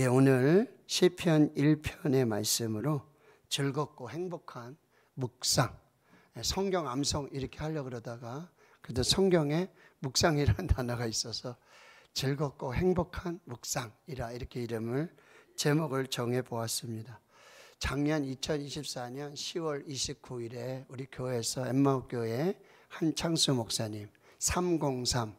오늘 시편 1편의 말씀으로 즐겁고 행복한 묵상, 성경 암송 이렇게 하려고 그러다가 그래도 성경에 묵상이라는 단어가 있어서 즐겁고 행복한 묵상이라 이렇게 제목을 정해 보았습니다. 작년 2024년 10월 29일에 우리 교회에서 엠마오교회 한창수 목사님 303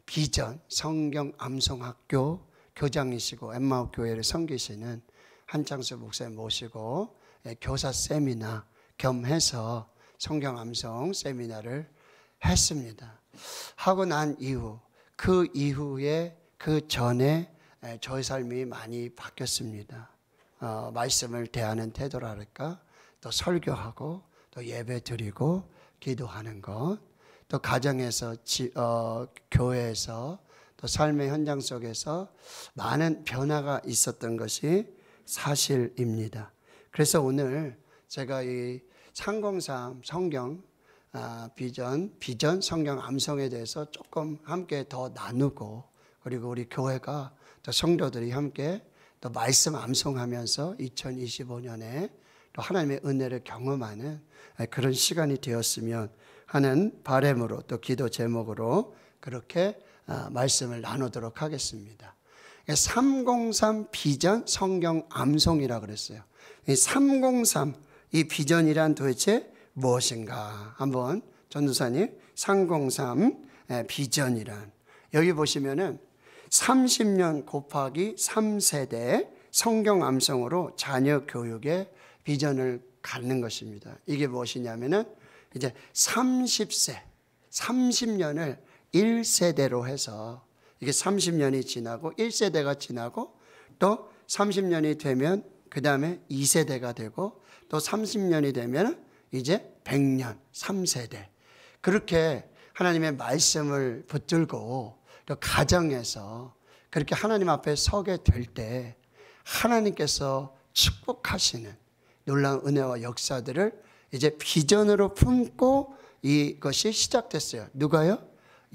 비전 성경 암송학교 교장이시고 엠마오교회를 섬기시는 한창수 목사님 모시고 교사 세미나 겸해서 성경 암송 세미나를 했습니다. 하고 난 이후 그 이후에 그 전에 저의 삶이 많이 바뀌었습니다. 말씀을 대하는 태도랄까, 또 설교하고 또 예배 드리고 기도하는 것, 또 가정에서 교회에서 또 삶의 현장 속에서 많은 변화가 있었던 것이 사실입니다. 그래서 오늘 제가 이 303 성경 비전 성경 암송에 대해서 조금 함께 더 나누고, 그리고 우리 교회가 또 성도들이 함께 또 말씀 암송하면서 2025년에 또 하나님의 은혜를 경험하는 그런 시간이 되었으면 하는 바람으로 또 기도 제목으로 그렇게 말씀을 나누도록 하겠습니다. 303 비전 성경 암송이라고 그랬어요. 이 303 이 비전이란 도대체 무엇인가? 한번 전도사님 303 비전이란, 여기 보시면은 30년 곱하기 3세대 성경 암송으로 자녀 교육의 비전을 갖는 것입니다. 이게 무엇이냐면은 이제 30년을 1세대로 해서, 이게 30년이 지나고 1세대가 지나고 또 30년이 되면 그 다음에 2세대가 되고 또 30년이 되면 이제 100년 3세대, 그렇게 하나님의 말씀을 붙들고 또 가정에서 그렇게 하나님 앞에 서게 될 때 하나님께서 축복하시는 놀라운 은혜와 역사들을 이제 비전으로 품고 이것이 시작됐어요. 누가요?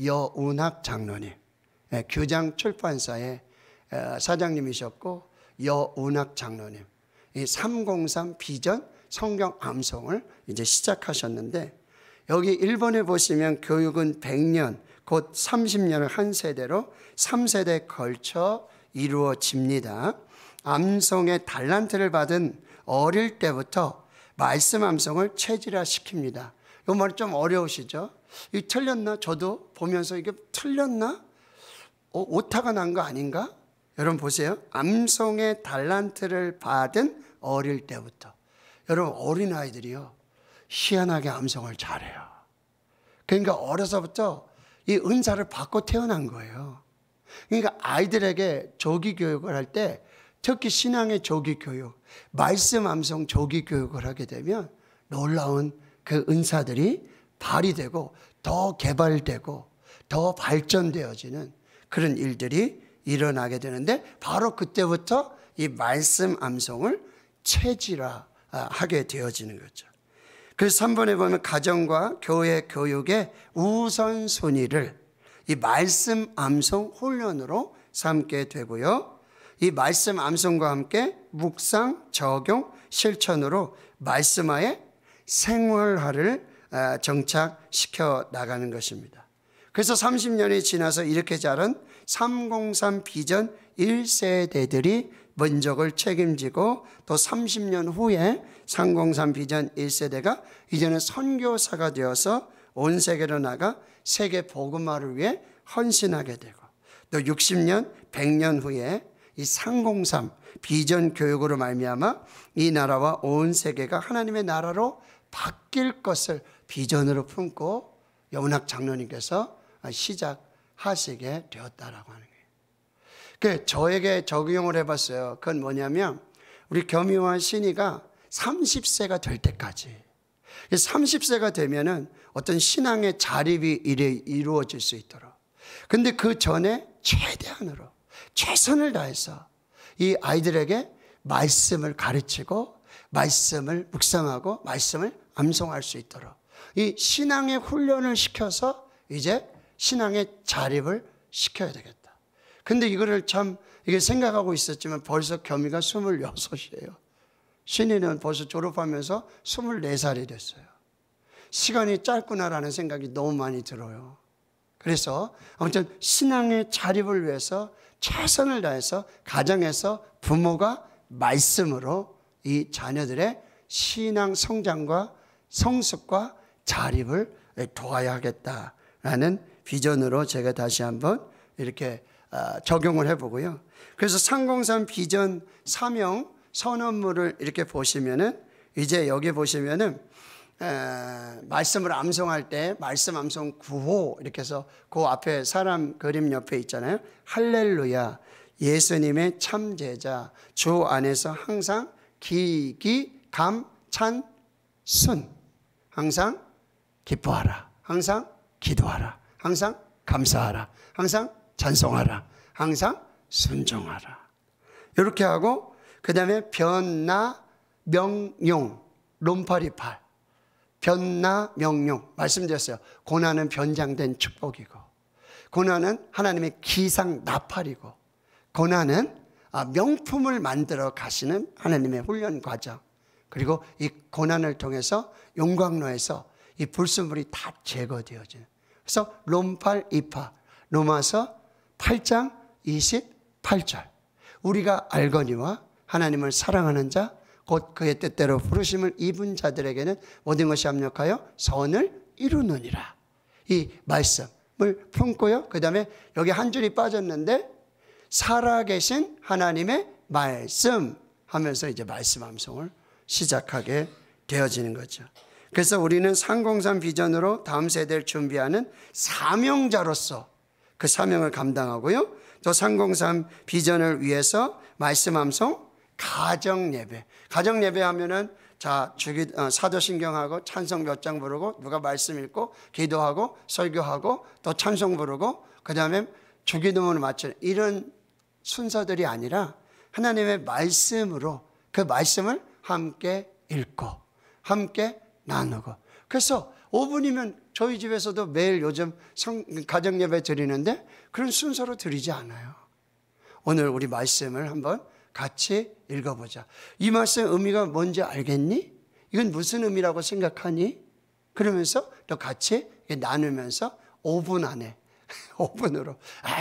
여운학 장로님, 규장 출판사의 사장님이셨고 여운학 장로님, 이 303 비전 성경 암송을 이제 시작하셨는데, 여기 1번에 보시면 교육은 100년 곧 30년을 한 세대로 3세대에 걸쳐 이루어집니다. 암송의 달란트를 받은 어릴 때부터 말씀 암송을 체질화시킵니다. 이 말이 좀 어려우시죠? 이게 틀렸나? 저도 보면서 이게 틀렸나? 오타가 난 거 아닌가? 여러분 보세요. 암송의 달란트를 받은 어릴 때부터. 여러분 어린아이들이요, 희한하게 암송을 잘해요. 그러니까 어려서부터 이 은사를 받고 태어난 거예요. 그러니까 아이들에게 조기 교육을 할 때, 특히 신앙의 조기 교육, 말씀 암송 조기 교육을 하게 되면 놀라운 그 은사들이 발휘되고 더 개발되고 더 발전되어지는 그런 일들이 일어나게 되는데, 바로 그때부터 이 말씀 암송을 체질화하게 되어지는 거죠. 그래서 3번에 보면 가정과 교회 교육의 우선순위를 이 말씀 암송 훈련으로 삼게 되고요, 이 말씀 암송과 함께 묵상, 적용, 실천으로 말씀화의 생활화를 정착시켜 나가는 것입니다. 그래서 30년이 지나서 이렇게 자란 303 비전 1세대들이 민족을 책임지고, 또 30년 후에 303 비전 1세대가 이제는 선교사가 되어서 온 세계로 나가 세계 복음화를 위해 헌신하게 되고, 또 60년, 100년 후에 이 303 비전 교육으로 말미암아 이 나라와 온 세계가 하나님의 나라로 바뀔 것을 비전으로 품고 여운학 장로님께서 시작하시게 되었다라고 하는 거예요. 그 저에게 적용을 해봤어요. 그건 뭐냐면 우리 겸이와 신이가 30세가 될 때까지, 30세가 되면은 어떤 신앙의 자립이 이루어질 수 있도록, 근데 그 전에 최대한으로 최선을 다해서 이 아이들에게 말씀을 가르치고 말씀을 묵상하고 말씀을 암송할 수 있도록 이 신앙의 훈련을 시켜서 이제 신앙의 자립을 시켜야 되겠다. 근데 이거를 참 이게 생각하고 있었지만 벌써 겸이가 26이에요. 신이는 벌써 졸업하면서 24살이 됐어요. 시간이 짧구나라는 생각이 너무 많이 들어요. 그래서 아무튼 신앙의 자립을 위해서 최선을 다해서 가정에서 부모가 말씀으로 이 자녀들의 신앙 성장과 성숙과 자립을 도와야 하겠다라는 비전으로 제가 다시 한번 이렇게 적용을 해보고요. 그래서 303 비전 사명 선언문을 이렇게 보시면은 이제 여기 보시면은 말씀을 암송할 때 말씀 암송 9호 이렇게 해서 그 앞에 사람 그림 옆에 있잖아요. 할렐루야, 예수님의 참 제자, 주 안에서 항상 기기 감 찬 순, 항상 기뻐하라, 항상 기도하라, 항상 감사하라, 항상 찬송하라, 항상 순종하라. 이렇게 하고 그 다음에 변나 명용 롬파리팔, 변나 명용 말씀드렸어요. 고난은 변장된 축복이고, 고난은 하나님의 기상 나팔이고, 고난은 명품을 만들어 가시는 하나님의 훈련 과정, 그리고 이 고난을 통해서 용광로에서 이 불순물이 다 제거되어지는. 그래서 롬팔 이파, 로마서 8장 28절, 우리가 알거니와 하나님을 사랑하는 자 곧 그의 뜻대로 부르심을 입은 자들에게는 모든 것이 합력하여 선을 이루느니라. 이 말씀을 품고요. 그 다음에 여기 한 줄이 빠졌는데 살아계신 하나님의 말씀 하면서 이제 말씀 암송을 시작하게 되어지는 거죠. 그래서 우리는 303 비전으로 다음 세대를 준비하는 사명자로서 그 사명을 감당하고요. 또 303 비전을 위해서 말씀 암송, 가정 예배. 가정 예배 하면은 자, 사도신경하고 찬송 몇 장 부르고 누가 말씀 읽고 기도하고 설교하고 또 찬송 부르고 그 다음에 주기도문을 마치는 이런 순서들이 아니라 하나님의 말씀으로 그 말씀을 함께 읽고 함께 나누고. 그래서 5분이면 저희 집에서도 매일 요즘 가정 예배 드리는데 그런 순서로 드리지 않아요. 오늘 우리 말씀을 한번 같이 읽어보자. 이 말씀 의미가 뭔지 알겠니? 이건 무슨 의미라고 생각하니? 그러면서 또 같이 나누면서 5분 안에 5분으로.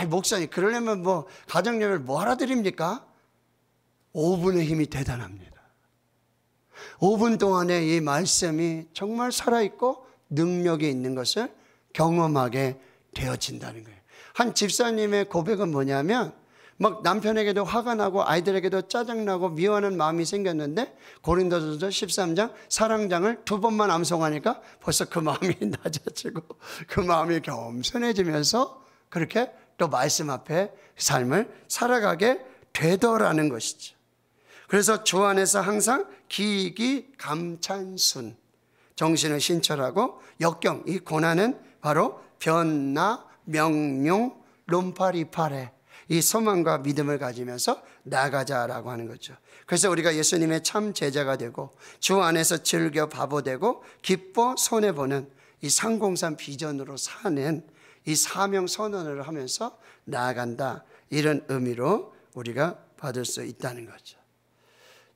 목사님 그러려면 뭐 가정 예배를 뭐하러 드립니까? 5분의 힘이 대단합니다. 5분 동안에 이 말씀이 정말 살아있고 능력이 있는 것을 경험하게 되어진다는 거예요. 한 집사님의 고백은 뭐냐면 막 남편에게도 화가 나고 아이들에게도 짜증나고 미워하는 마음이 생겼는데 고린도전서 13장 사랑장을 2번만 암송하니까 벌써 그 마음이 낮아지고 그 마음이 겸손해지면서 그렇게 또 말씀 앞에 삶을 살아가게 되더라는 것이죠. 그래서 주 안에서 항상 기기 감찬순, 정신을 신철하고 역경, 이 고난은 바로 변나 명용 롬파리파레, 이 소망과 믿음을 가지면서 나가자라고 하는 거죠. 그래서 우리가 예수님의 참 제자가 되고 주 안에서 즐겨 바보되고 기뻐 손해보는 이 303 비전으로 사는 이 사명 선언을 하면서 나아간다, 이런 의미로 우리가 받을 수 있다는 거죠.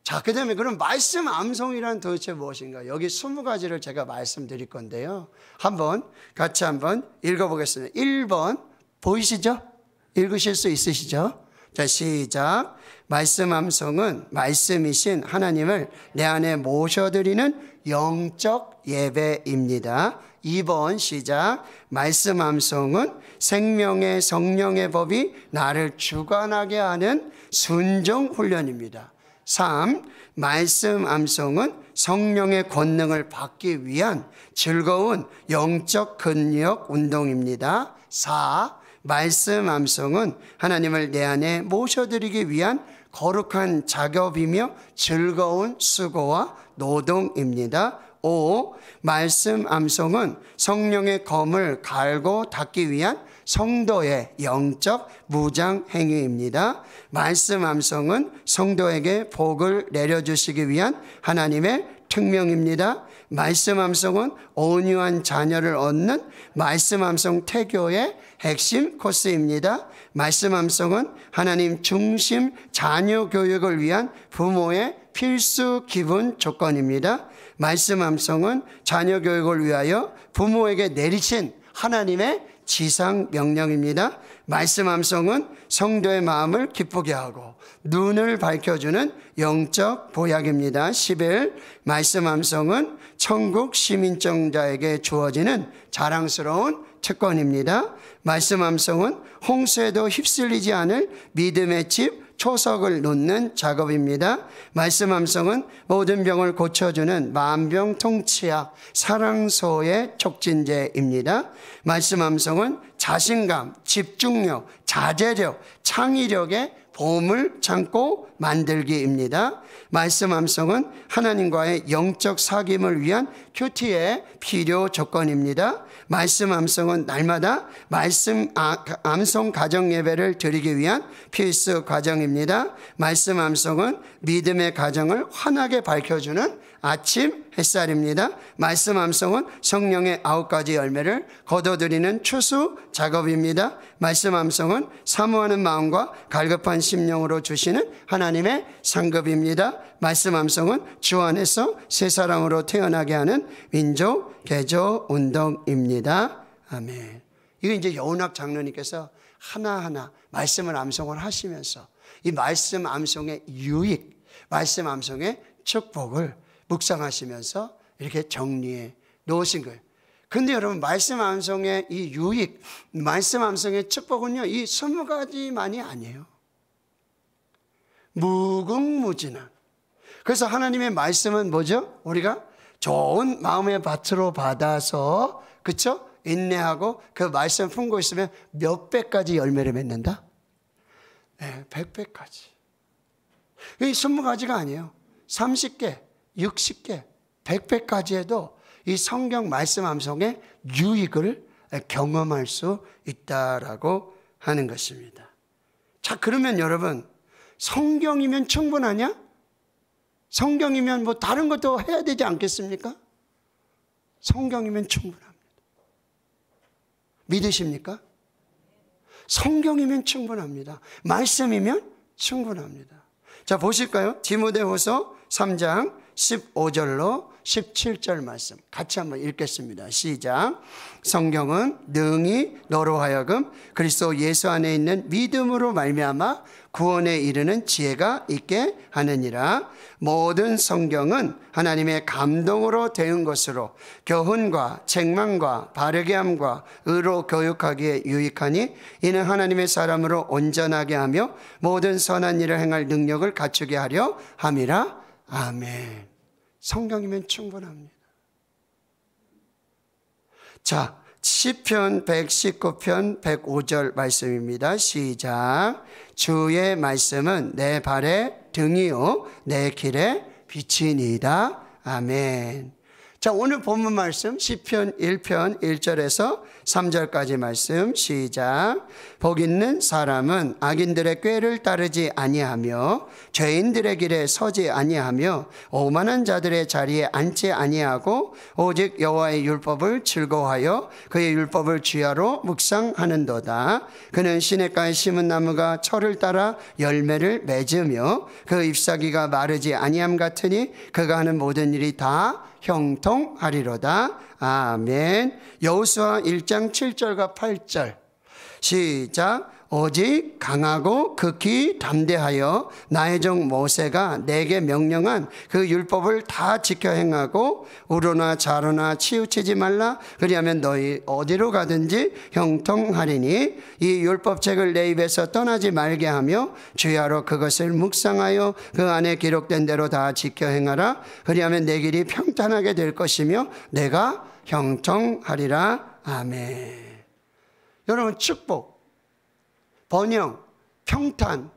자, 그 다음에 그럼 말씀 암송이란 도대체 무엇인가? 여기 20가지를 제가 말씀드릴 건데요. 같이 한번 읽어보겠습니다. 1번 보이시죠? 읽으실 수 있으시죠? 자, 시작. 말씀 암송은 말씀이신 하나님을 내 안에 모셔드리는 영적 예배입니다. 2번 시작. 말씀 암송은 생명의 성령의 법이 나를 주관하게 하는 순종 훈련입니다. 3. 말씀 암송은 성령의 권능을 받기 위한 즐거운 영적 근력 운동입니다. 4. 말씀 암송은 하나님을 내 안에 모셔드리기 위한 거룩한 작업이며 즐거운 수고와 노동입니다. 5. 말씀 암송은 성령의 검을 갈고 닦기 위한 성도의 영적 무장 행위입니다. 말씀 암송은 성도에게 복을 내려주시기 위한 하나님의 특명입니다. 말씀 암송은 온유한 자녀를 얻는 말씀 암송 태교의 핵심 코스입니다. 말씀 암송은 하나님 중심 자녀 교육을 위한 부모의 필수 기본 조건입니다. 말씀 암송은 자녀 교육을 위하여 부모에게 내리신 하나님의 지상 명령입니다. 말씀 암송은 성도의 마음을 기쁘게 하고 눈을 밝혀주는 영적 보약입니다. 10일 말씀 암송은 천국 시민정자에게 주어지는 자랑스러운 특권입니다. 말씀 암송은 홍수에도 휩쓸리지 않을 믿음의 집 초석을 놓는 작업입니다. 말씀 암송은 모든 병을 고쳐주는 만병통치약 사랑소의 촉진제입니다. 말씀 암송은 자신감, 집중력, 자제력, 창의력의 보물 창고 만들기입니다. 말씀 암송은 하나님과의 영적 사귐을 위한 큐티의 필요 조건입니다. 말씀 암송은 날마다 말씀 암송 가정 예배를 드리기 위한 필수 과정입니다. 말씀 암송은 믿음의 가정을 환하게 밝혀주는 아침 햇살입니다. 말씀 암송은 성령의 9가지 열매를 거둬들이는 추수 작업입니다. 말씀 암송은 사모하는 마음과 갈급한 심령으로 주시는 하나님의 상급입니다. 말씀 암송은 주 안에서 새 사람으로 태어나게 하는 민족 개조 운동입니다. 아멘. 이거 이제 여운학 장로님께서 하나하나 말씀을 암송을 하시면서 이 말씀 암송의 유익, 말씀 암송의 축복을 묵상하시면서 이렇게 정리해 놓으신 거예요. 근데 여러분, 말씀 암송의 이 유익, 말씀 암송의 축복은요, 이 20가지만이 아니에요. 무궁무진한. 그래서 하나님의 말씀은 뭐죠? 우리가 좋은 마음의 밭으로 받아서, 그쵸? 인내하고 그 말씀 품고 있으면 몇 배까지 열매를 맺는다? 네, 100배까지. 이 20가지가 아니에요. 30개, 60개, 100배까지 해도 이 성경 말씀 암송의 유익을 경험할 수 있다라고 하는 것입니다. 자, 그러면 여러분, 성경이면 충분하냐? 성경이면 뭐 다른 것도 해야 되지 않겠습니까? 성경이면 충분합니다. 믿으십니까? 성경이면 충분합니다. 말씀이면 충분합니다. 자, 보실까요? 디모데후서 3장 15절로 17절 말씀 같이 한번 읽겠습니다. 시작. 성경은 능히 너로 하여금 그리스도 예수 안에 있는 믿음으로 말미암아 구원에 이르는 지혜가 있게 하느니라. 모든 성경은 하나님의 감동으로 되은 것으로 교훈과 책망과 바르게 함과 의로 교육하기에 유익하니 이는 하나님의 사람으로 온전하게 하며 모든 선한 일을 행할 능력을 갖추게 하려 함이라. 아멘. 성경이면 충분합니다. 자, 시편 119편 105절 말씀입니다. 시작. 주의 말씀은 내 발의 등이요 내 길의 빛이니이다. 아멘. 자, 오늘 본문 말씀 시편 1편 1절에서 3절까지 말씀 시작. 복 있는 사람은 악인들의 꾀를 따르지 아니하며 죄인들의 길에 서지 아니하며 오만한 자들의 자리에 앉지 아니하고 오직 여호와의 율법을 즐거워하여 그의 율법을 주야로 묵상하는도다. 그는 시냇가에 심은 나무가 철을 따라 열매를 맺으며 그 잎사귀가 마르지 아니함 같으니 그가 하는 모든 일이 다 형통하리로다. 아멘. 여호수아 1장 7절과 8절 시작. 오직 강하고 극히 담대하여 나의 종 모세가 내게 명령한 그 율법을 다 지켜 행하고 우로나 좌로나 치우치지 말라. 그리하면 너희 어디로 가든지 형통하리니 이 율법책을 내 입에서 떠나지 말게 하며 주야로 그것을 묵상하여 그 안에 기록된 대로 다 지켜 행하라. 그리하면 내 길이 평탄하게 될 것이며 내가 형통하리라. 아멘. 여러분, 축복, 번영, 평탄,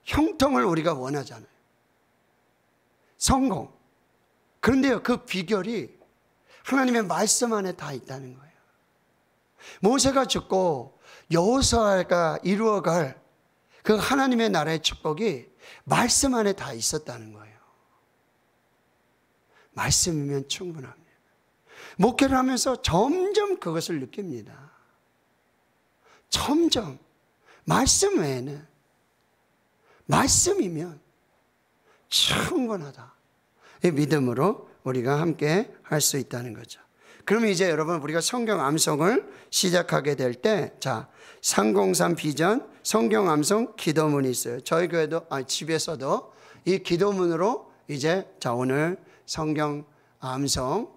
형통을 우리가 원하잖아요. 성공. 그런데요, 그 비결이 하나님의 말씀 안에 다 있다는 거예요. 모세가 죽고 여호수아가 이루어갈 그 하나님의 나라의 축복이 말씀 안에 다 있었다는 거예요. 말씀이면 충분합니다. 목회를 하면서 점점 그것을 느낍니다. 점점. 말씀 외에는, 말씀이면 충분하다. 이 믿음으로 우리가 함께 할 수 있다는 거죠. 그러면 이제 여러분 우리가 성경 암송을 시작하게 될 때, 자, 303 비전 성경 암송 기도문이 있어요. 저희 교회도, 집에서도 이 기도문으로 이제 자, 오늘 성경 암송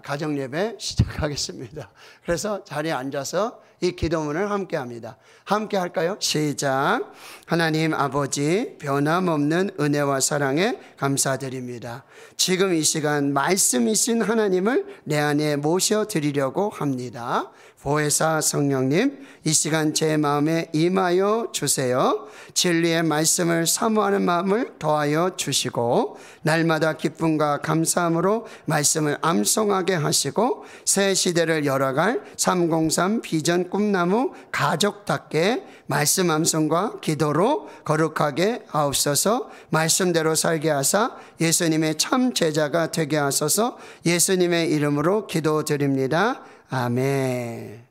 가정 예배 시작하겠습니다. 그래서 자리에 앉아서 이 기도문을 함께 합니다. 함께 할까요? 시작. 하나님 아버지, 변함없는 은혜와 사랑에 감사드립니다. 지금 이 시간 말씀이신 하나님을 내 안에 모셔드리려고 합니다. 보혜사 성령님, 이 시간 제 마음에 임하여 주세요. 진리의 말씀을 사모하는 마음을 더하여 주시고 날마다 기쁨과 감사함으로 말씀을 암송하게 하시고 새 시대를 열어갈 303 비전 꿈나무 가족답게 말씀 암송과 기도로 거룩하게 하옵소서. 말씀대로 살게 하사 예수님의 참 제자가 되게 하소서. 예수님의 이름으로 기도드립니다. 아멘.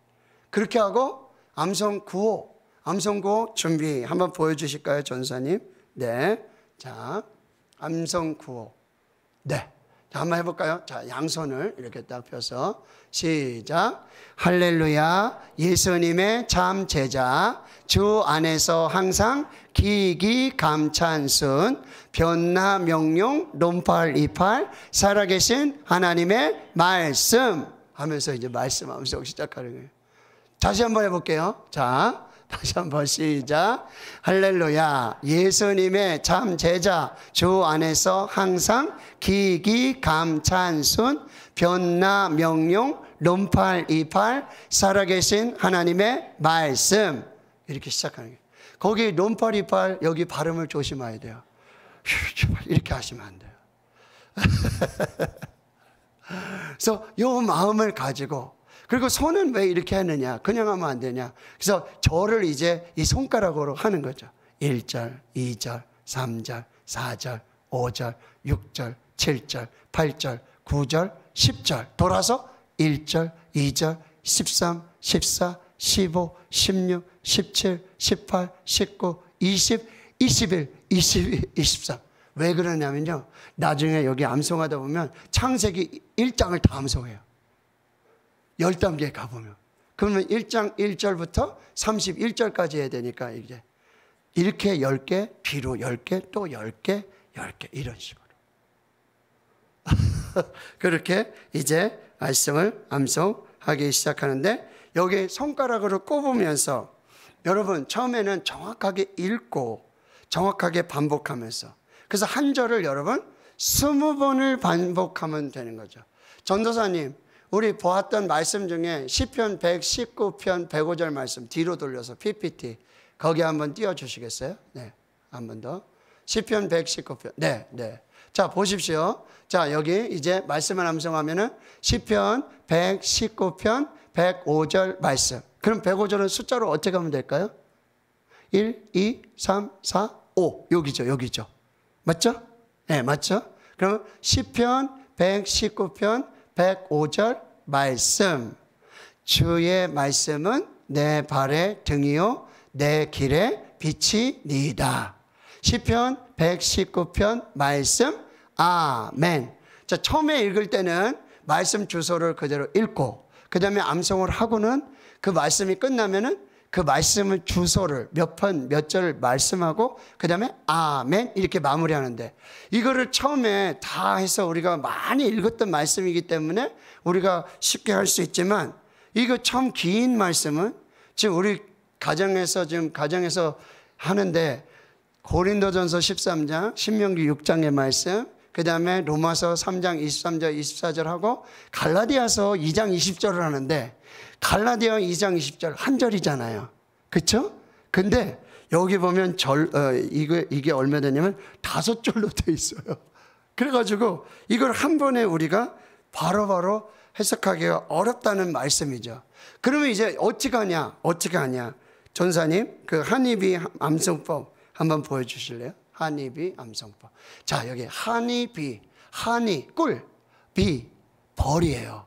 그렇게 하고 암송 구호 준비 한번 보여주실까요, 전사님? 네. 자, 암송 구호. 네. 자, 한번 해볼까요? 자, 양손을 이렇게 딱 펴서 시작. 할렐루야. 예수님의 참 제자, 주 안에서 항상 기기감찬순, 변나 명령 논팔 이팔 살아계신 하나님의 말씀 하면서 이제 말씀 암송 시작하는 거예요. 다시 한번 해볼게요. 자, 다시 한번 시작. 할렐루야. 예수님의 참 제자, 주 안에서 항상 기기감찬순, 변나 명령 논팔 이팔 살아계신 하나님의 말씀. 이렇게 시작하는 거예요. 거기 논팔 이팔 여기 발음을 조심해야 돼요. 이렇게 하시면 안 돼요. 그래서 이 마음을 가지고, 그리고 손은 왜 이렇게 하느냐, 그냥 하면 안 되냐. 그래서 절을 이제 이 손가락으로 하는 거죠. 1절, 2절, 3절, 4절, 5절, 6절, 7절, 8절, 9절, 10절 돌아서 1절, 2절, 13, 14, 15, 16, 17, 18, 19, 20, 21, 22, 23. 왜 그러냐면요, 나중에 여기 암송하다 보면 창세기 1장을 다 암송해요. 10단계 가보면. 그러면 1장 1절부터 31절까지 해야 되니까 이제 이렇게 10개, 뒤로 10개, 또 10개, 10개 이런 식으로. 그렇게 이제 말씀을 암송하기 시작하는데, 여기 손가락으로 꼽으면서 여러분 처음에는 정확하게 읽고 정확하게 반복하면서, 그래서 한 절을 여러분 20번을 반복하면 되는 거죠. 전도사님, 우리 보았던 말씀 중에 시편 119편 105절 말씀 뒤로 돌려서 PPT 거기 한번 띄워주시겠어요? 네, 한 번 더. 시편 119편. 네, 네. 자, 보십시오. 자, 여기 이제 말씀을 암송하면은 시편 119편 105절 말씀. 그럼 105절은 숫자로 어떻게 하면 될까요? 1, 2, 3, 4, 5. 여기죠, 여기죠. 맞죠? 네, 맞죠? 그럼 시편 119편 105절 말씀. 주의 말씀은 내 발의 등이요 내 길의 빛이니이다. 시편 119편 말씀. 아멘. 자, 처음에 읽을 때는 말씀 주소를 그대로 읽고, 그 다음에 암송을 하고는 그 말씀이 끝나면은 그 말씀을 주소를 몇 편, 몇 절을 말씀하고 그 다음에 아멘 이렇게 마무리하는데, 이거를 처음에 다 해서 우리가 많이 읽었던 말씀이기 때문에 우리가 쉽게 할 수 있지만, 이거 참 긴 말씀은 지금 우리 지금 가정에서 하는데 고린도전서 13장, 신명기 6장의 말씀, 그 다음에 로마서 3장 23절 24절 하고 갈라디아서 2장 20절을 하는데, 갈라디아 2장 20절 한 절이잖아요. 그렇죠? 근데 여기 보면 이게 얼마 되냐면 5절로 돼 있어요. 그래가지고 이걸 한 번에 우리가 바로바로 해석하기가 어렵다는 말씀이죠. 그러면 이제 어떻게 하냐? 전사님, 그 한입이 암송법 한번 보여주실래요? 한입이 암송법. 자, 여기 한이 비, 한이 꿀, 비 벌이에요.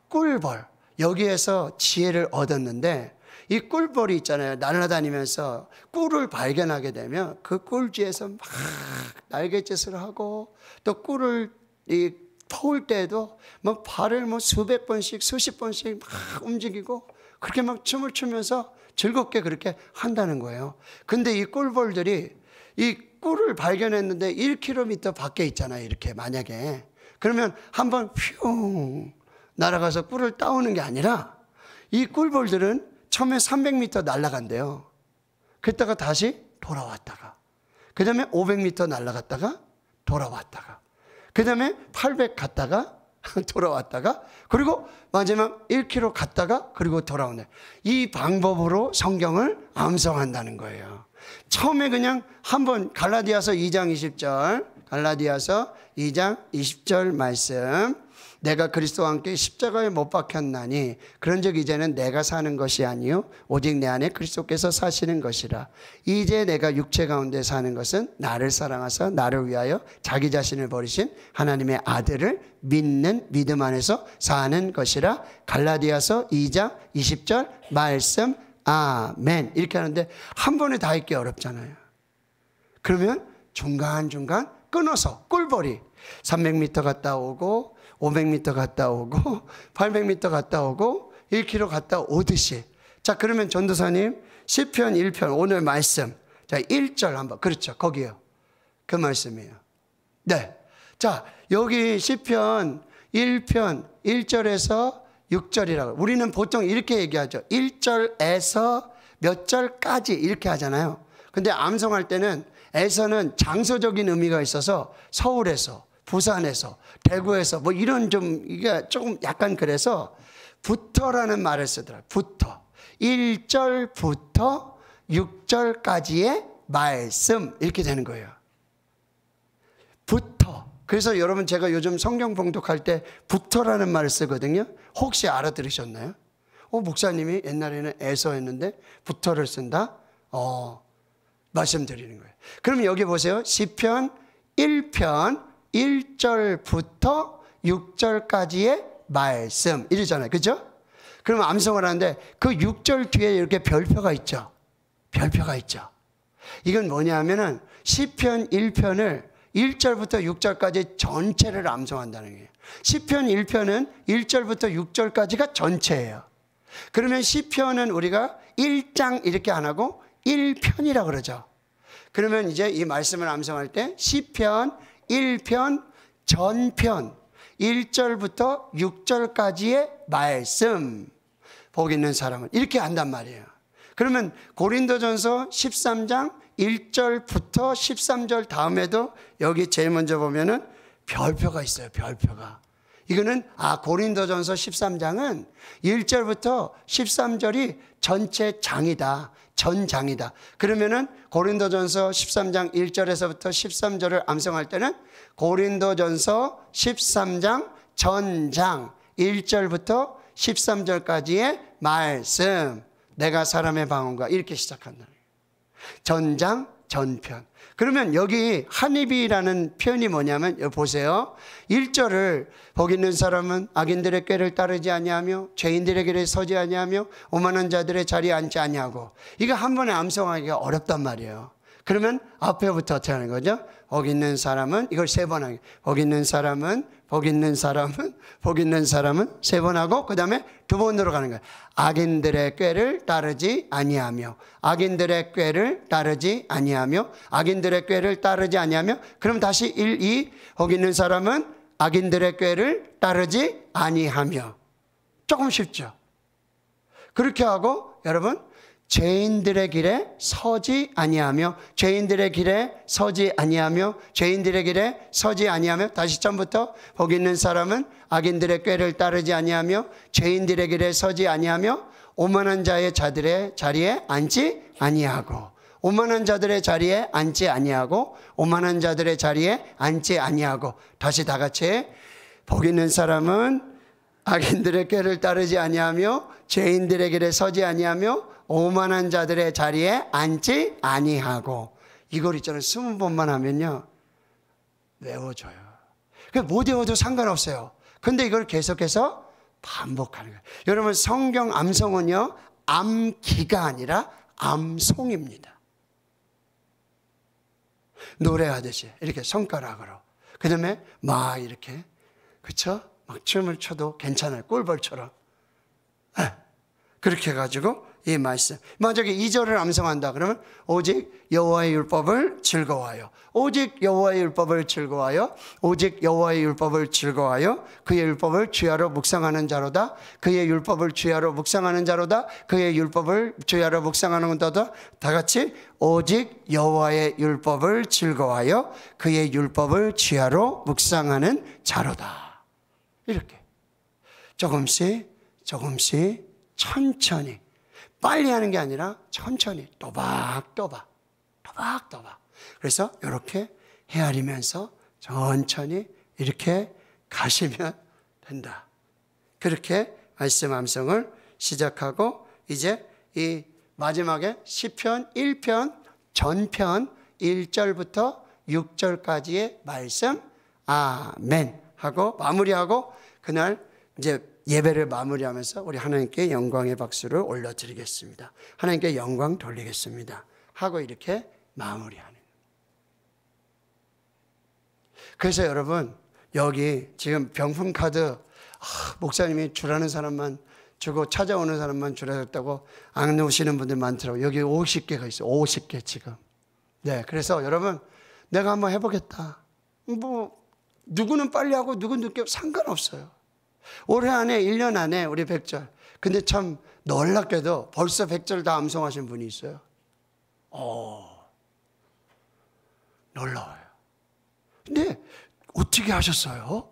꿀벌, 여기에서 지혜를 얻었는데 이 꿀벌이 있잖아요. 날아다니면서 꿀을 발견하게 되면 그 꿀지에서 막 날갯짓을 하고 또 꿀을 퍼올 때도 뭐 발을 뭐 수백 번씩 수십 번씩 막 움직이고 그렇게 막 춤을 추면서 즐겁게 그렇게 한다는 거예요. 근데 이 꿀벌들이 이 꿀을 발견했는데 1km 밖에 있잖아요. 이렇게 만약에 그러면 한번 휘웅 날아가서 꿀을 따오는 게 아니라 이 꿀벌들은 처음에 300m 날아간대요. 그랬다가 다시 돌아왔다가 그 다음에 500m 날아갔다가 돌아왔다가 그 다음에 800 갔다가 돌아왔다가 그리고 마지막 1km 갔다가 그리고 돌아오네. 이 방법으로 성경을 암송한다는 거예요. 처음에 그냥 한번 갈라디아서 2장 20절 갈라디아서 2장 20절 말씀 내가 그리스도와 함께 십자가에 못 박혔나니 그런즉 이제는 내가 사는 것이 아니요 오직 내 안에 그리스도께서 사시는 것이라. 이제 내가 육체 가운데 사는 것은 나를 사랑하사 나를 위하여 자기 자신을 버리신 하나님의 아들을 믿는 믿음 안에서 사는 것이라. 갈라디아서 2장 20절 말씀 아멘. 이렇게 하는데 한 번에 다 읽기 어렵잖아요. 그러면 중간중간 끊어서 꿀벌이 300m 갔다 오고 500m 갔다 오고 800m 갔다 오고 1km 갔다 오듯이. 자, 그러면 전도사님 시편 1편 오늘 말씀 자 1절 한번 그렇죠. 거기요. 그 말씀이에요. 네. 자, 여기 시편 1편 1절에서 6절이라고. 우리는 보통 이렇게 얘기하죠. 1절에서 몇 절까지 이렇게 하잖아요. 근데 암송할 때는 에서는 장소적인 의미가 있어서 서울에서 부산에서 대구에서 뭐 이런 좀 이게 조금 약간 그래서 부터라는 말을 쓰더라고요. 부터 1절부터 6절까지의 말씀 이렇게 되는 거예요. 부터. 그래서 여러분 제가 요즘 성경 봉독할 때 부터라는 말을 쓰거든요. 혹시 알아들으셨나요? 목사님이 옛날에는 에서 했는데 부터를 쓴다? 말씀드리는 거예요. 그럼 여기 보세요. 시편 1편 1절부터 6절까지의 말씀 이러잖아요. 그죠? 그러면 암송을 하는데 그 6절 뒤에 이렇게 별표가 있죠. 별표가 있죠. 이건 뭐냐 하면은 시편 1편을 1절부터 6절까지 전체를 암송한다는 거예요. 시편 1편은 1절부터 6절까지가 전체예요. 그러면 시편은 우리가 1장 이렇게 안 하고 1편이라고 그러죠. 그러면 이제 이 말씀을 암송할 때 시편 1편 전편 1절부터 6절까지의 말씀 복 있는 사람은 이렇게 한단 말이에요. 그러면 고린도전서 13장 1절부터 13절 다음에도 여기 제일 먼저 보면은 별표가 있어요. 별표가. 이거는 고린도전서 13장은 1절부터 13절이 전체 장이다. 전장이다. 그러면은 고린도전서 13장 1절에서부터 13절을 암송할 때는 고린도전서 13장 전장 1절부터 13절까지의 말씀 내가 사람의 방언과 이렇게 시작한다. 전장 전편. 그러면 여기 한입이라는 표현이 뭐냐면 여기 보세요. 1절을 복 있는 사람은 악인들의 꾀를 따르지 아니하며 죄인들의 길에 서지 아니하며 오만한 자들의 자리에 앉지 아니하고. 이거 한 번에 암송하기가 어렵단 말이에요. 그러면 앞에부터 어떻게 하는 거죠? 복 있는 사람은 이걸 3번 하게. 복 있는 사람은 복 있는 사람은 복 있는 사람은 3번 하고 그 다음에 2번으로 가는 거예요. 악인들의 꾀를 따르지 아니하며 악인들의 꾀를 따르지 아니하며 악인들의 꾀를 따르지 아니하며. 그럼 다시 1, 2 복 있는 사람은 악인들의 꾀를 따르지 아니하며. 조금 쉽죠? 그렇게 하고 여러분 죄인들의 길에 서지 아니하며 죄인들의 길에 서지 아니하며 죄인들의 길에 서지 아니하며. 다시 처음부터 복 있는 사람은 악인들의 꾀를 따르지 아니하며 죄인들의 길에 서지 아니하며 오만한 자의 자들의 자리에 앉지 아니하고 오만한 자들의 자리에 앉지 아니하고 오만한 자들의 자리에 앉지 아니하고. 다시 다 같이 복 있는 사람은 악인들의 꾀를 따르지 아니하며 죄인들의 길에 서지 아니하며 오만한 자들의 자리에 앉지 아니하고. 이걸 있잖아요. 20번만 하면요 외워져요. 못 외워도 상관없어요. 근데 이걸 계속해서 반복하는 거예요. 여러분 성경 암송은요 암기가 아니라 암송입니다. 노래하듯이 이렇게 손가락으로 그 다음에 막 이렇게 그쵸? 막 춤을 춰도 괜찮아요. 꿀벌처럼. 그렇게 해가지고 이 말씀 만약에 2절을 암송한다 그러면 오직 여호와의 율법을 즐거워하여 오직 여호와의 율법을 즐거워하여 오직 여호와의 율법을 즐거워하여 그의 율법을 주야로 묵상하는 자로다 그의 율법을 주야로 묵상하는 자로다 그의 율법을 주야로 묵상하는 자로다 다 같이 오직 여호와의 율법을 즐거워하여 그의 율법을 주야로 묵상하는 자로다. 이렇게 조금씩 천천히 빨리 하는 게 아니라 천천히 또박또박. 그래서 이렇게 헤아리면서 천천히 이렇게 가시면 된다. 그렇게 말씀 암송을 시작하고 이제 이 마지막에 시편 1편 전편 1절부터 6절까지의 말씀 아멘 하고 마무리하고 그날 이제 예배를 마무리하면서 우리 하나님께 영광의 박수를 올려드리겠습니다. 하나님께 영광 돌리겠습니다. 하고 이렇게 마무리하는. 그래서 여러분 여기 지금 병풍 카드 목사님이 주라는 사람만 주고 찾아오는 사람만 주라졌다고 안 오시는 분들 많더라고요. 여기 50개가 있어요. 50개 지금. 네, 그래서 여러분 내가 한번 해보겠다. 뭐 누구는 빨리 하고 누구는 늦게 상관없어요. 올해 안에 1년 안에 우리 100절. 근데 참 놀랍게도 벌써 100절 다 암송하신 분이 있어요. 놀라워요. 근데 어떻게 하셨어요?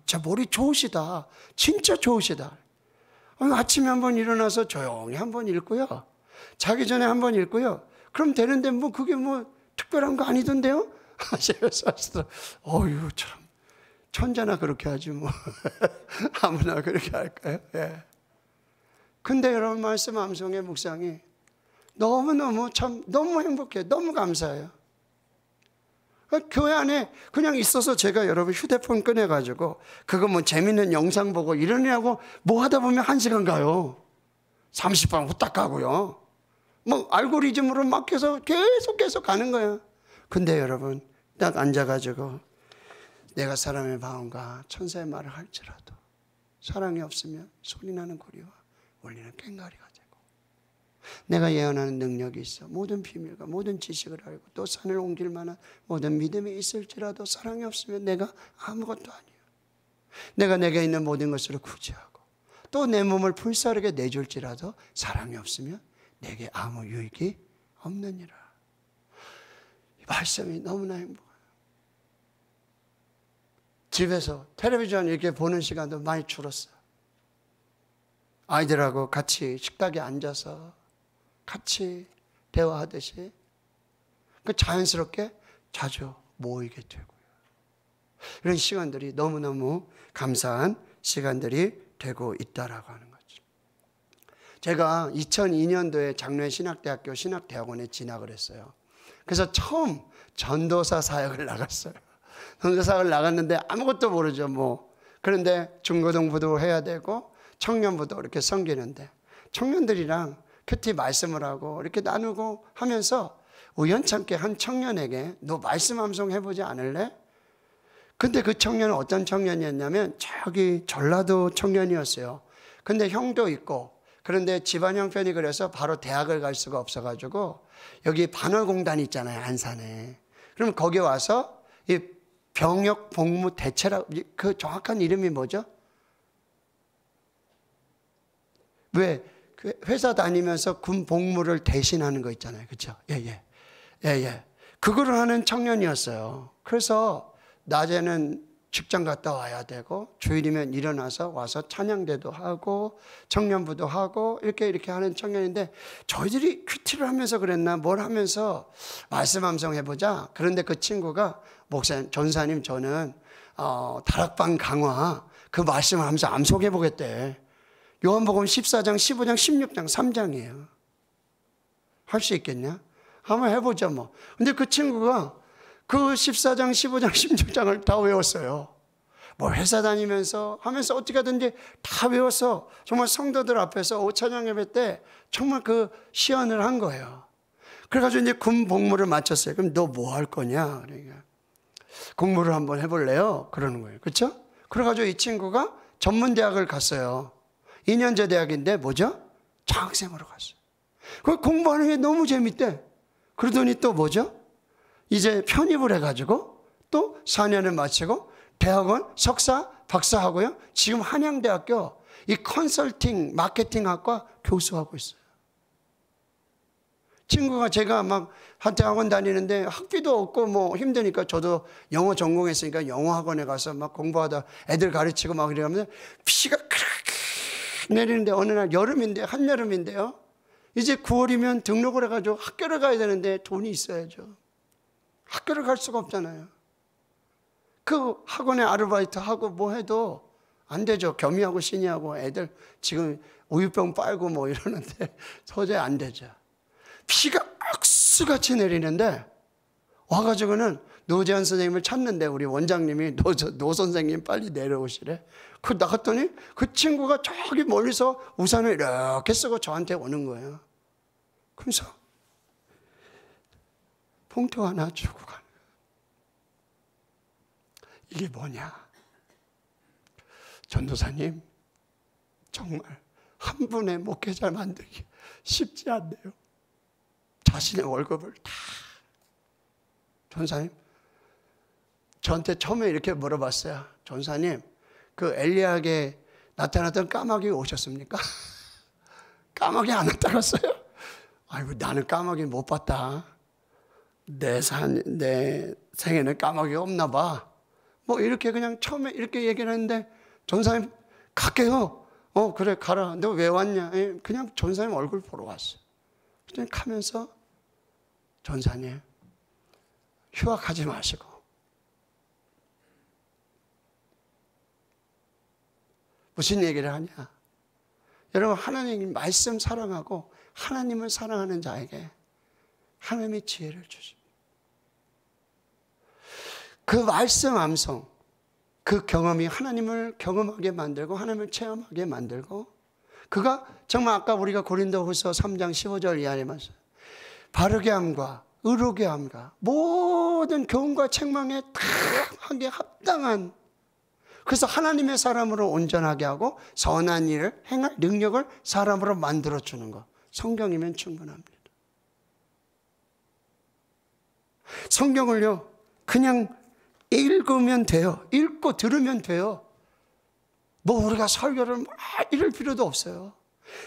저 머리 좋으시다. 진짜 좋으시다. 아침에 한번 일어나서 조용히 한번 읽고요. 자기 전에 한번 읽고요. 그럼 되는데 뭐 그게 뭐 특별한 거 아니던데요? 하시면서 어휴 참. 천자나 그렇게 하지 뭐 아무나 그렇게 할까요? 예. 근데 여러분 말씀 암송의 묵상이 너무너무 참 너무 행복해요. 너무 감사해요. 교회 안에 그냥 있어서 제가 여러분 휴대폰 꺼내가지고 그거 뭐 재밌는 영상 보고 이러냐고 뭐 하다 보면 1시간 가요. 30분 후딱 가고요. 뭐 알고리즘으로 막혀서 계속 가는 거예요. 근데 여러분 딱 앉아가지고 내가 사람의 마음과 천사의 말을 할지라도 사랑이 없으면 소리나는 고리와 울리는 꽹과리가 되고 내가 예언하는 능력이 있어 모든 비밀과 모든 지식을 알고 또 산을 옮길 만한 모든 믿음이 있을지라도 사랑이 없으면 내가 아무것도 아니에요. 내가 내게 있는 모든 것으로 구제하고 또 내 몸을 불사르게 내줄지라도 사랑이 없으면 내게 아무 유익이 없느니라. 이 말씀이 너무나 행복해요. 집에서 텔레비전 이렇게 보는 시간도 많이 줄었어요. 아이들하고 같이 식탁에 앉아서 같이 대화하듯이 자연스럽게 자주 모이게 되고요. 이런 시간들이 너무너무 감사한 시간들이 되고 있다라고 하는 거죠. 제가 2002년도에 장로회 신학대학교 신학대학원에 진학을 했어요. 그래서 처음 전도사 사역을 나갔어요. 전도사를 나갔는데 아무것도 모르죠 뭐. 그런데 중고등부도 해야 되고 청년부도 이렇게 섬기는데 청년들이랑 큐티 말씀을 하고 이렇게 나누고 하면서 우연찮게 한 청년에게 너 말씀 암송 해보지 않을래? 근데 그 청년은 어떤 청년이었냐면 저기 전라도 청년이었어요. 근데 형도 있고 그런데 집안 형편이 그래서 바로 대학을 갈 수가 없어가지고 여기 반월공단 있잖아요 안산에. 그럼 거기 와서 이 병역 복무 대체라고 그 정확한 이름이 뭐죠? 왜 그 회사 다니면서 군 복무를 대신하는 거 있잖아요, 그렇죠? 예. 그거를 하는 청년이었어요. 그래서 낮에는 직장 갔다 와야 되고 주일이면 일어나서 와서 찬양대도 하고 청년부도 하고 이렇게 하는 청년인데 저희들이 큐티를 하면서 그랬나 뭘 하면서 말씀 암송해보자. 그런데 그 친구가 목사님, 전사님 저는 다락방 강화 그 말씀을 하면서 암송해보겠대. 요한복음 14장, 15장, 16장 3장이에요. 할 수 있겠냐? 한번 해보자 뭐. 근데 그 친구가 그 14장, 15장, 16장을 다 외웠어요. 뭐 회사 다니면서 하면서 어떻게 하든지 다 외워서 정말 성도들 앞에서 오찬양 예배 때 정말 그 시연을 한 거예요. 그래가지고 이제 군 복무를 마쳤어요. 그럼 너 뭐 할 거냐? 그러니까 공부를 한번 해볼래요? 그러는 거예요. 그렇죠? 그래가지고 이 친구가 전문대학을 갔어요. 2년제 대학인데 뭐죠? 장학생으로 갔어요. 그 공부하는 게 너무 재밌대. 그러더니 또 뭐죠? 이제 편입을 해가지고 또 4년을 마치고 대학원 석사, 박사 하고요. 지금 한양대학교 이 컨설팅 마케팅학과 교수하고 있어요. 친구가 제가 막 대학원 다니는데 학비도 없고 뭐 힘드니까 저도 영어 전공했으니까 영어 학원에 가서 막 공부하다 애들 가르치고 막 이러면 비가 그렇게 내리는데 어느 날 여름인데 한여름인데요. 이제 9월이면 등록을 해가지고 학교를 가야 되는데 돈이 있어야죠. 학교를 갈 수가 없잖아요. 그 학원에 아르바이트 하고 뭐 해도 안 되죠. 겸이하고 신이하고 애들 지금 우유병 빨고 뭐 이러는데 도저히 안 되죠. 비가 악수같이 내리는데 와가지고는 노재현 선생님을 찾는데 우리 원장님이 노 선생님 빨리 내려오시래. 그 나갔더니 그 친구가 저기 멀리서 우산을 이렇게 쓰고 저한테 오는 거예요. 그래서 봉투 하나 주고 가는 거예요. 이게 뭐냐? 전도사님, 정말 한 분의 목회자 만들기 쉽지 않네요. 자신의 월급을 다. 전사님, 저한테 처음에 이렇게 물어봤어요. 전사님, 그 엘리야에게 나타났던 까마귀 오셨습니까? 까마귀 안 나타났어요? 아이고, 나는 까마귀 못 봤다. 내 생에는 까마귀가 없나 봐. 뭐 이렇게 그냥 처음에 이렇게 얘기를 했는데 전사님 갈게요. 그래 가라. 너 왜 왔냐? 그냥 전사님 얼굴 보러 왔어. 그냥 가면서 전사님 휴학하지 마시고 무슨 얘기를 하냐? 여러분 하나님 말씀 사랑하고 하나님을 사랑하는 자에게 하나님이 지혜를 주십니다. 그 말씀 암송, 그 경험이 하나님을 경험하게 만들고 하나님을 체험하게 만들고 그가 정말 아까 우리가 고린도후서 3장 15절 이하에 말씀 바르게 함과 의로게 함과 모든 교훈과 책망에 다 하게 합당한 그래서 하나님의 사람으로 온전하게 하고 선한 일을 행할 능력을 사람으로 만들어주는 것 성경이면 충분합니다. 성경을요 그냥 읽으면 돼요. 읽고 들으면 돼요. 뭐 우리가 설교를 막 이럴 필요도 없어요.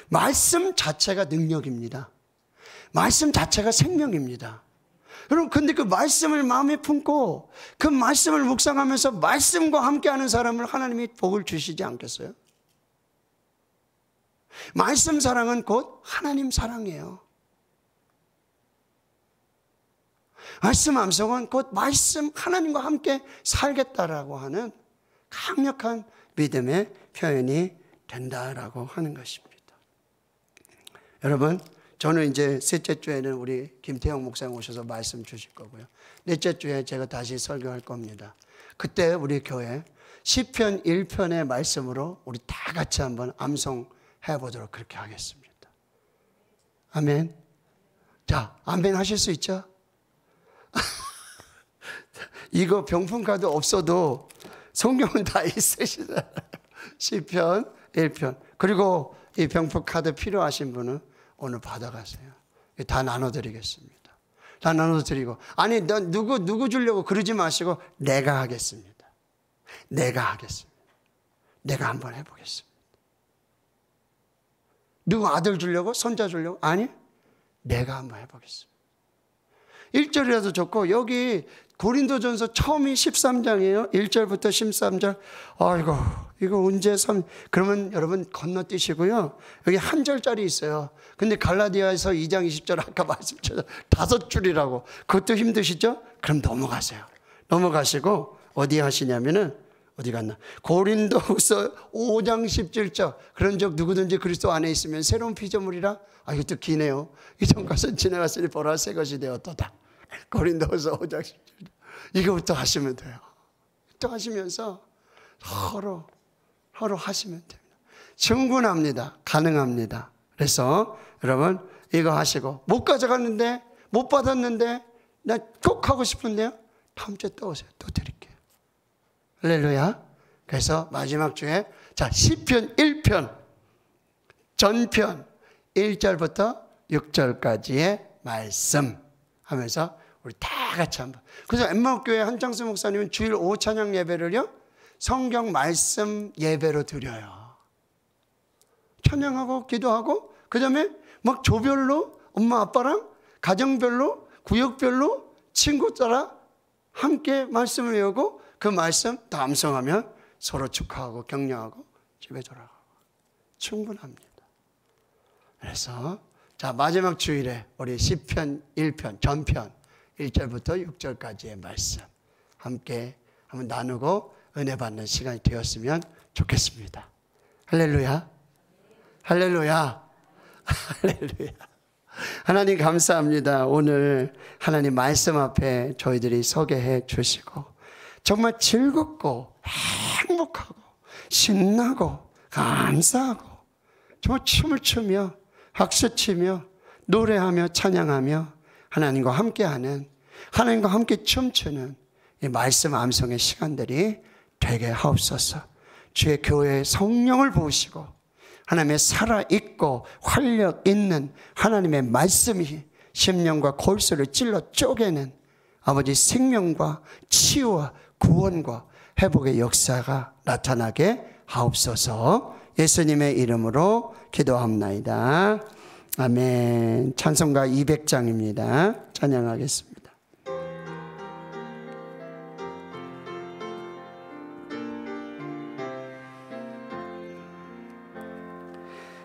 말씀 자체가 능력입니다. 말씀 자체가 생명입니다. 여러분 근데 그 말씀을 마음에 품고 그 말씀을 묵상하면서 말씀과 함께하는 사람을 하나님이 복을 주시지 않겠어요? 말씀 사랑은 곧 하나님 사랑이에요. 말씀 암송은 곧 말씀 하나님과 함께 살겠다라고 하는 강력한 믿음의 표현이 된다라고 하는 것입니다. 여러분 저는 이제 셋째 주에는 우리 김태형 목사님 오셔서 말씀 주실 거고요. 넷째 주에 제가 다시 설교할 겁니다. 그때 우리 교회 시편 1편의 말씀으로 우리 다 같이 한번 암송해 보도록 그렇게 하겠습니다. 아멘. 자, 아멘 하실 수 있죠? 이거 병풍카드 없어도 성경은 다 있으시잖아요. 시편 1편. 그리고 이 병풍카드 필요하신 분은 오늘 받아가세요. 다 나눠드리겠습니다. 다 나눠드리고 아니 너 누구 주려고 그러지 마시고 내가 하겠습니다. 내가 하겠습니다. 내가 한번 해보겠습니다. 누구 아들 주려고? 손자 주려고? 아니 내가 한번 해보겠습니다. 1절이라도 좋고 여기 고린도전서 처음이 13장이에요. 1절부터 13절. 아이고 이거 언제 그러면 여러분 건너뛰시고요. 여기 한 절짜리 있어요. 근데 갈라디아에서 2장 20절 아까 말씀드렸죠. 5줄이라고. 그것도 힘드시죠? 그럼 넘어가세요. 넘어가시고 어디 하시냐면은 어디 갔나? 고린도후서 5장 17절. 그런 적 누구든지 그리스도 안에 있으면 새로운 피조물이라. 아 이것도 기네요. 이전 것은 지나갔으니 보라 새 것이 되었도다. 고린도후서 5장 17절. 이거부터 하시면 돼요. 또 하시면서 서로 하시면 됩니다. 충분합니다. 가능합니다. 그래서 여러분 이거 하시고 못 가져갔는데 못 받았는데 나 꼭 하고 싶은데요. 다음 주에 또 오세요. 또 드릴게요. 할렐루야. 그래서 마지막 주에 자 시편 1편 전편 1절부터 6절까지의 말씀 하면서 우리 다 같이 한번. 그래서 엠마오교회 한창수 목사님은 주일 오후 찬양 예배를요 성경 말씀 예배로 드려요. 찬양하고 기도하고 그 다음에 막 조별로 엄마 아빠랑 가정별로 구역별로 친구 따라 함께 말씀을 외우고 그 말씀 다 암송하면 서로 축하하고 격려하고 집에 돌아가고 충분합니다. 그래서 자 마지막 주일에 우리 시편 1편 전편 1절부터 6절까지의 말씀 함께 한번 나누고 은혜 받는 시간이 되었으면 좋겠습니다. 할렐루야. 할렐루야. 할렐루야. 하나님 감사합니다. 오늘 하나님 말씀 앞에 저희들이 서게 해 주시고 정말 즐겁고 행복하고 신나고 감사하고 정말 춤을 추며 박수치며 노래하며 찬양하며 하나님과 함께하는 하나님과 함께 춤추는 이 말씀 암송의 시간들이 되게 하옵소서. 주의 교회의 성령을 부으시고 하나님의 살아있고 활력 있는 하나님의 말씀이 심령과 골수를 찔러 쪼개는 아버지 생명과 치유와 구원과 회복의 역사가 나타나게 하옵소서. 예수님의 이름으로 기도합나이다. 아멘. 찬송가 200장입니다. 찬양하겠습니다.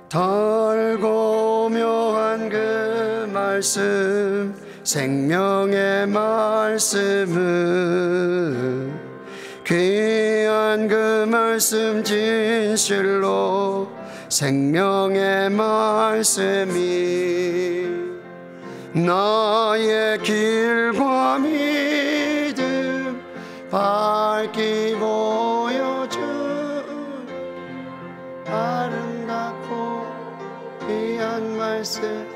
달고 묘한 그 말씀 생명의 말씀은 귀한 그 말씀 진실로 생명의 말씀이 나의 길과 믿음 밝히 보여준 아름답고 귀한 말씀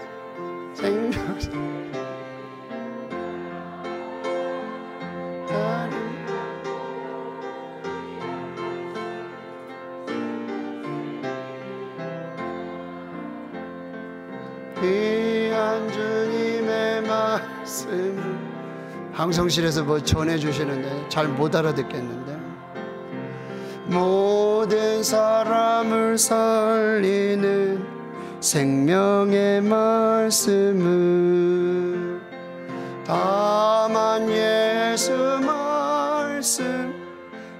생명 귀한 주님의 말씀 방송실에서 뭐 전해주시는데 잘 못 알아듣겠는데 모든 사람을 살리는 생명의 말씀은 다만 예수 말씀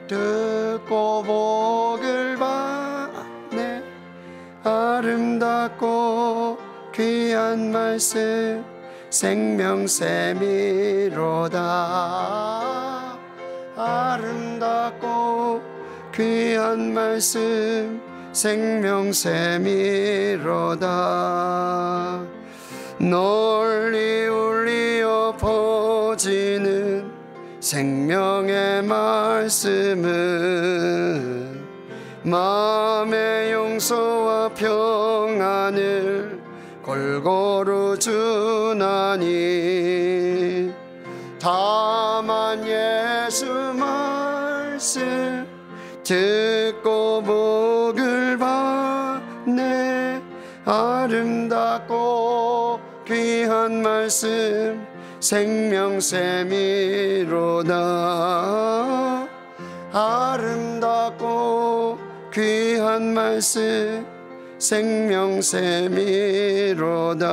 듣고 복을 받네 아름답고 귀한 말씀 생명샘이로다 아름답고 귀한 말씀 생명샘이로다 널리 울리어 퍼지는 생명의 말씀은 마음의 용서와 평안을 골고루 주나니 다만 예수 말씀 듣고 복을 받네 아름답고 귀한 말씀 생명샘이로다 아름답고 귀한 말씀 생명샘이로다